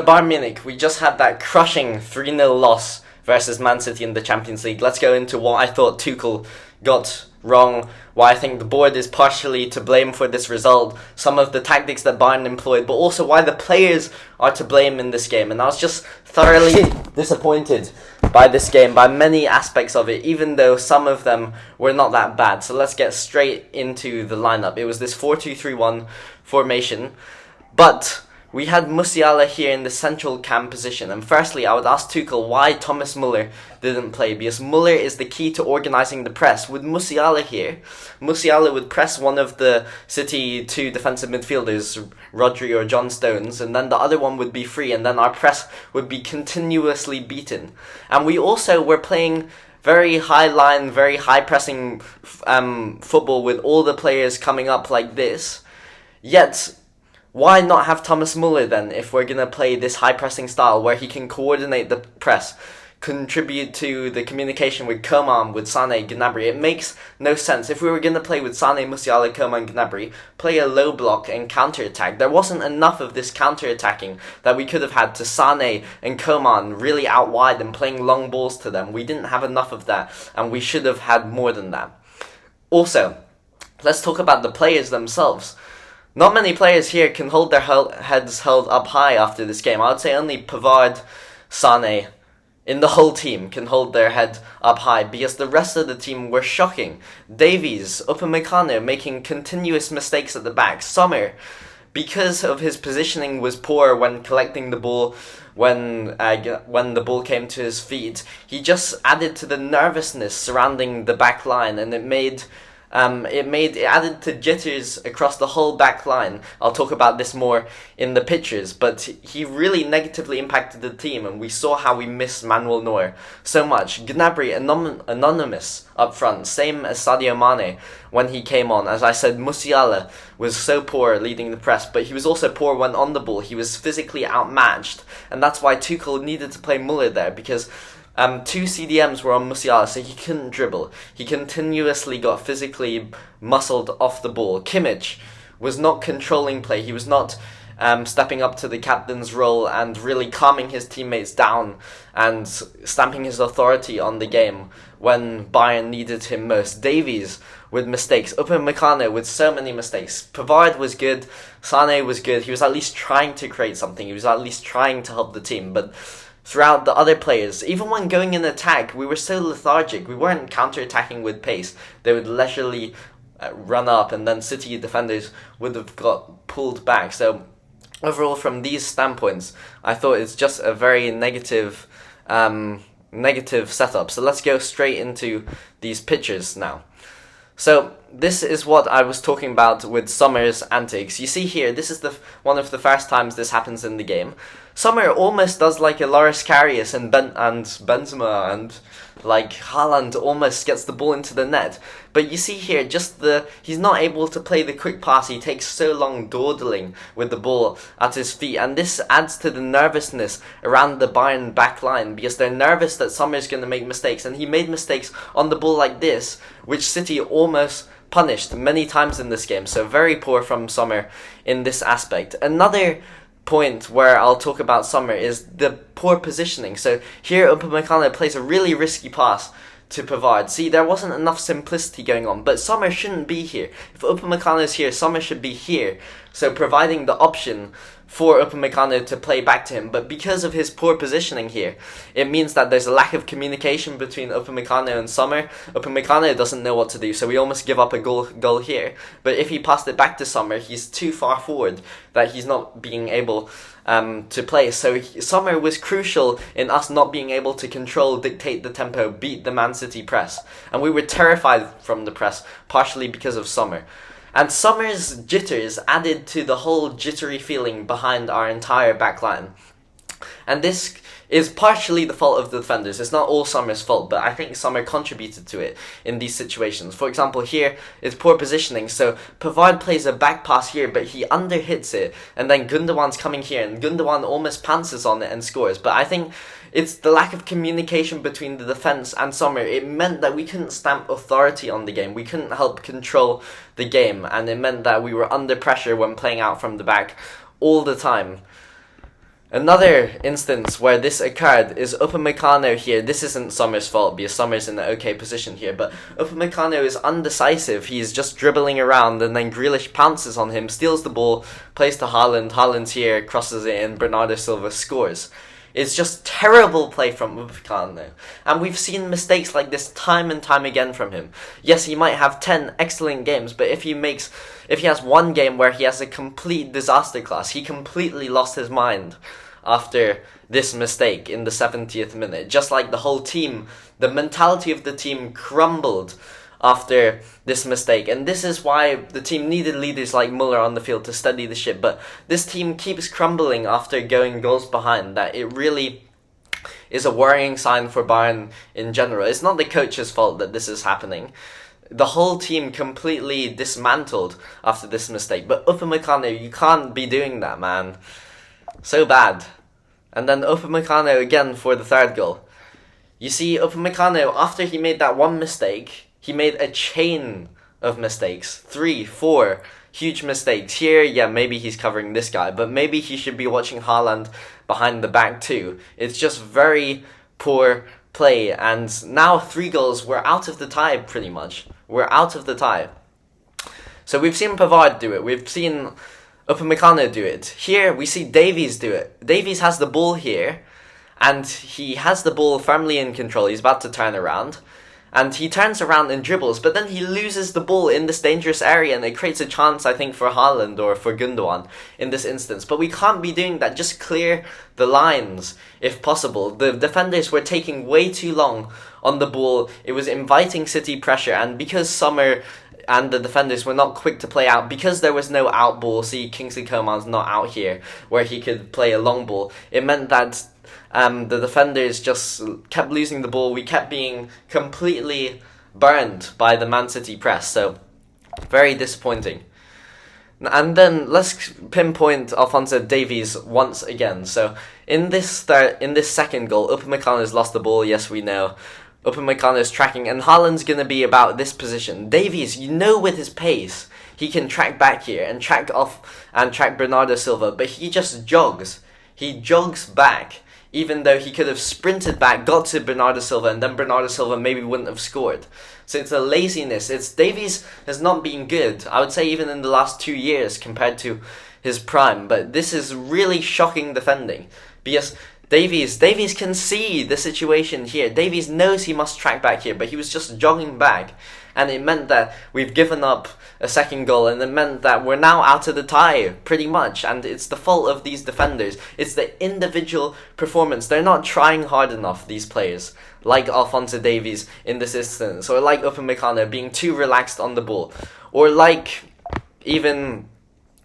Bayern Munich, we just had that crushing 3-0 loss versus Man City in the Champions League. Let's go into what I thought Tuchel got wrong, why I think the board is partially to blame for this result, some of the tactics that Bayern employed, but also why the players are to blame in this game. And I was just thoroughly disappointed by this game, by many aspects of it, even though some of them were not that bad. So let's get straight into the lineup. It was this 4-2-3-1 formation, but we had Musiala here in the central cam position, and firstly I would ask Tuchel why Thomas Müller didn't play, because Müller is the key to organising the press. With Musiala here, Musiala would press one of the City two defensive midfielders, Rodri or John Stones, and then the other one would be free, and then our press would be continuously beaten. And we also were playing very high line, very high pressing football with all the players coming up like this, yet why not have Thomas Müller then if we're going to play this high-pressing style where he can coordinate the press, contribute to the communication with Coman, with Sané, Gnabry? It makes no sense. If we were going to play with Sané, Musiala, Coman, Gnabry, play a low block and counter-attack. There wasn't enough of this counter-attacking that we could have had to Sané and Coman really out wide and playing long balls to them. We didn't have enough of that, and we should have had more than that. Also, let's talk about the players themselves. Not many players here can hold their heads held up high after this game. I would say only Pavard, Sané, in the whole team can hold their head up high, because the rest of the team were shocking. Davies, Upamecano making continuous mistakes at the back. Sommer, because of his positioning, was poor when collecting the ball, when the ball came to his feet. He just added to the nervousness surrounding the back line, and it added to jitters across the whole back line. I'll talk about this more in the pictures, but he really negatively impacted the team, and we saw how we missed Manuel Neuer so much. Gnabry, anonymous up front, same as Sadio Mane when he came on. As I said, Musiala was so poor leading the press, but he was also poor when on the ball. He was physically outmatched, and that's why Tuchel needed to play Müller there, because two CDMs were on Musiala, so he couldn't dribble. He continuously got physically muscled off the ball. Kimmich was not controlling play. He was not stepping up to the captain's role and really calming his teammates down and stamping his authority on the game when Bayern needed him most. Davies with mistakes. Upamecano with so many mistakes. Pavard was good. Sané was good. He was at least trying to create something. He was at least trying to help the team, but throughout the other players, even when going in attack, we were so lethargic. We weren't counter-attacking with pace. They would leisurely run up, and then City defenders would have got pulled back. So overall, from these standpoints, I thought it's just a very negative setup. So let's go straight into these pictures now. So this is what I was talking about with Sommer's antics. You see here, this is one of the first times this happens in the game. Sommer almost does like a Loris Karius and Benzema, and like Haaland almost gets the ball into the net. But you see here, he's not able to play the quick pass. He takes so long dawdling with the ball at his feet, and this adds to the nervousness around the Bayern back line, because they're nervous that Sommer's going to make mistakes, and he made mistakes on the ball like this, which City almost punished many times in this game. So very poor from Sommer in this aspect. Another point where I'll talk about Sommer is the poor positioning. So here Upamecano plays a really risky pass to Pavard. See, there wasn't enough simplicity going on, but Sommer shouldn't be here. If Upamecano is here, Sommer should be here, so providing the option for Upamecano to play back to him. But because of his poor positioning here, it means that there's a lack of communication between Upamecano and Sommer. Upamecano doesn't know what to do, so we almost give up a goal here. But if he passed it back to Sommer, he's too far forward that he's not being able to play. So Sommer was crucial in us not being able to control, dictate the tempo, beat the Man City press. And we were terrified from the press, partially because of Sommer. And Sommer's jitters added to the whole jittery feeling behind our entire backline. And this is partially the fault of the defenders. It's not all Sommer's fault, but I think Sommer contributed to it in these situations. For example, here is poor positioning. So Pavard plays a back pass here, but he underhits it. And then Gundogan's coming here, and Gundogan almost pantses on it and scores. But I think it's the lack of communication between the defence and Sommer. It meant that we couldn't stamp authority on the game. We couldn't help control the game. And it meant that we were under pressure when playing out from the back all the time. Another instance where this occurred is Upamecano here. This isn't Sommer's fault because Sommer's in an okay position here, but Upamecano is undecisive. He's just dribbling around and then Grealish pounces on him, steals the ball, plays to Haaland. Haaland's here, crosses it in, Bernardo Silva scores. It's just terrible play from Upamecano. And we've seen mistakes like this time and time again from him. Yes, he might have 10 excellent games, but if he has one game where he has a complete disaster class, he completely lost his mind after this mistake in the 70th minute. Just like the whole team, the mentality of the team crumbled after this mistake, and this is why the team needed leaders like Müller on the field to steady the ship. But this team keeps crumbling after going goals behind. That it really is a worrying sign for Bayern in general. It's not the coach's fault that this is happening. The whole team completely dismantled after this mistake. But Upamecano, you can't be doing that, man. So bad. And then Upamecano again for the third goal. You see, Upamecano, after he made that one mistake, he made a chain of mistakes. 3, 4 huge mistakes. Here, yeah, maybe he's covering this guy, but maybe he should be watching Haaland behind the back too. It's just very poor play, and now 3 goals, we're out of the tie pretty much. We're out of the tie. So we've seen Pavard do it. We've seen Upamecano do it. Here, we see Davies do it. Davies has the ball here, and he has the ball firmly in control. He's about to turn around. And he turns around and dribbles, but then he loses the ball in this dangerous area, and it creates a chance, I think, for Haaland or for Gundogan in this instance. But we can't be doing that. Just clear the lines, if possible. The defenders were taking way too long on the ball. It was inviting City pressure, and because Sommer and the defenders were not quick to play out, because there was no out ball, see, Kingsley Coman's not out here, where he could play a long ball, it meant that the defenders just kept losing the ball. We kept being completely burned by the Man City press, so very disappointing. And then let's pinpoint Alphonso Davies once again. So in this second goal, Upamecano has lost the ball, yes we know. Upamecano is tracking, and Haaland's going to be about this position. Davies, you know, with his pace, he can track back here and track off and track Bernardo Silva, but he just jogs. He jogs back, even though he could have sprinted back, got to Bernardo Silva, and then Bernardo Silva maybe wouldn't have scored. So it's a laziness. Davies has not been good, I would say, even in the last 2 years compared to his prime, but this is really shocking defending, because Davies can see the situation here. Davies knows he must track back here, but he was just jogging back. And it meant that we've given up a second goal, and it meant that we're now out of the tie, pretty much. And it's the fault of these defenders. It's the individual performance. They're not trying hard enough, these players, like Alphonso Davies in this instance, or like Upamecano being too relaxed on the ball, or like even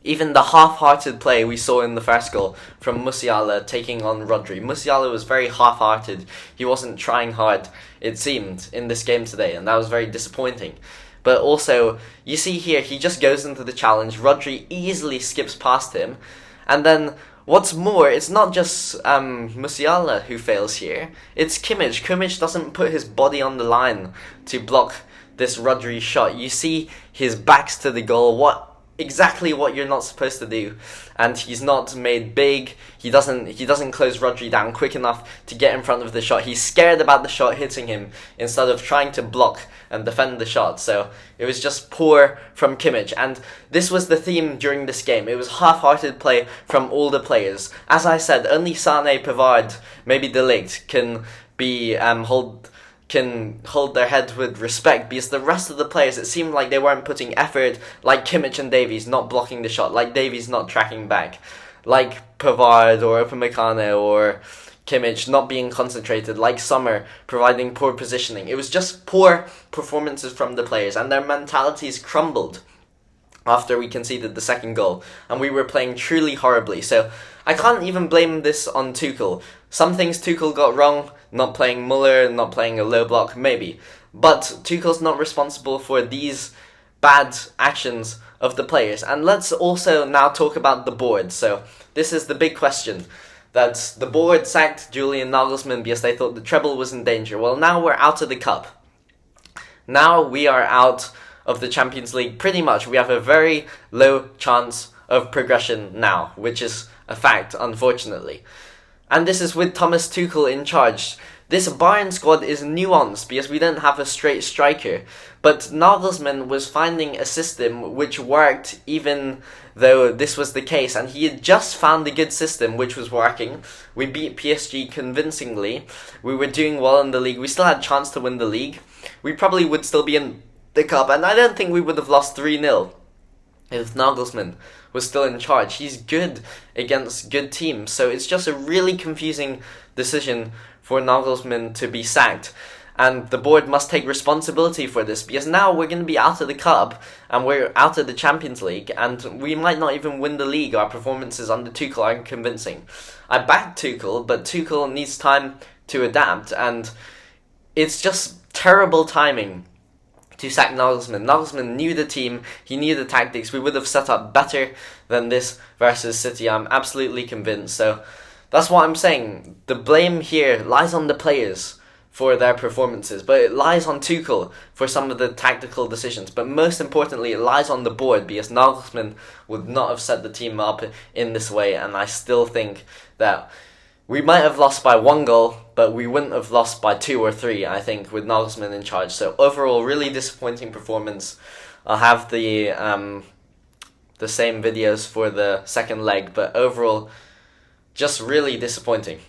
the half-hearted play we saw in the first goal from Musiala taking on Rodri. Musiala was very half-hearted. He wasn't trying hard, it seemed, in this game today, and that was very disappointing. But also, you see here, he just goes into the challenge. Rodri easily skips past him. And then, what's more, it's not just Musiala who fails here. It's Kimmich. Kimmich doesn't put his body on the line to block this Rodri shot. You see his back's to the goal. Exactly what you're not supposed to do, and he's not made big. He doesn't close Rodri down quick enough to get in front of the shot. He's scared about the shot hitting him instead of trying to block and defend the shot. So it was just poor from Kimmich, and this was the theme during this game. It was half-hearted play from all the players. As I said, only Sané, Pavard, maybe De Ligt can be hold their head with respect, because the rest of the players, it seemed like they weren't putting effort, like Kimmich and Davies not blocking the shot, like Davies not tracking back, like Pavard or Upamecano or Kimmich not being concentrated, like Sommer providing poor positioning. It was just poor performances from the players, and their mentalities crumbled after we conceded the second goal, and we were playing truly horribly. So I can't even blame this on Tuchel. Some things Tuchel got wrong, not playing Müller, not playing a low block, maybe. But Tuchel's not responsible for these bad actions of the players. And let's also now talk about the board. So this is the big question. That the board sacked Julian Nagelsmann because they thought the treble was in danger. Well, now we're out of the cup. Now we are out of the Champions League, pretty much. We have a very low chance of progression now, which is a fact, unfortunately. And this is with Thomas Tuchel in charge. This Bayern squad is nuanced because we don't have a straight striker. But Nagelsmann was finding a system which worked even though this was the case. And he had just found a good system which was working. We beat PSG convincingly. We were doing well in the league. We still had a chance to win the league. We probably would still be in the cup. And I don't think we would have lost 3-0 if Nagelsmann was still in charge. He's good against good teams. So it's just a really confusing decision for Nagelsmann to be sacked. And the board must take responsibility for this, because now we're going to be out of the cup and we're out of the Champions League, and we might not even win the league. Our performances under Tuchel are convincing. I backed Tuchel, but Tuchel needs time to adapt, and it's just terrible timing to sack Nagelsmann. Nagelsmann knew the team, he knew the tactics. We would have set up better than this versus City, I'm absolutely convinced. So that's what I'm saying. The blame here lies on the players for their performances, but it lies on Tuchel for some of the tactical decisions. But most importantly, it lies on the board, because Nagelsmann would not have set the team up in this way. And I still think that we might have lost by 1 goal, but we wouldn't have lost by 2 or 3, I think, with Nagelsmann in charge. So overall, really disappointing performance. I'll have the same videos for the second leg, but overall, just really disappointing.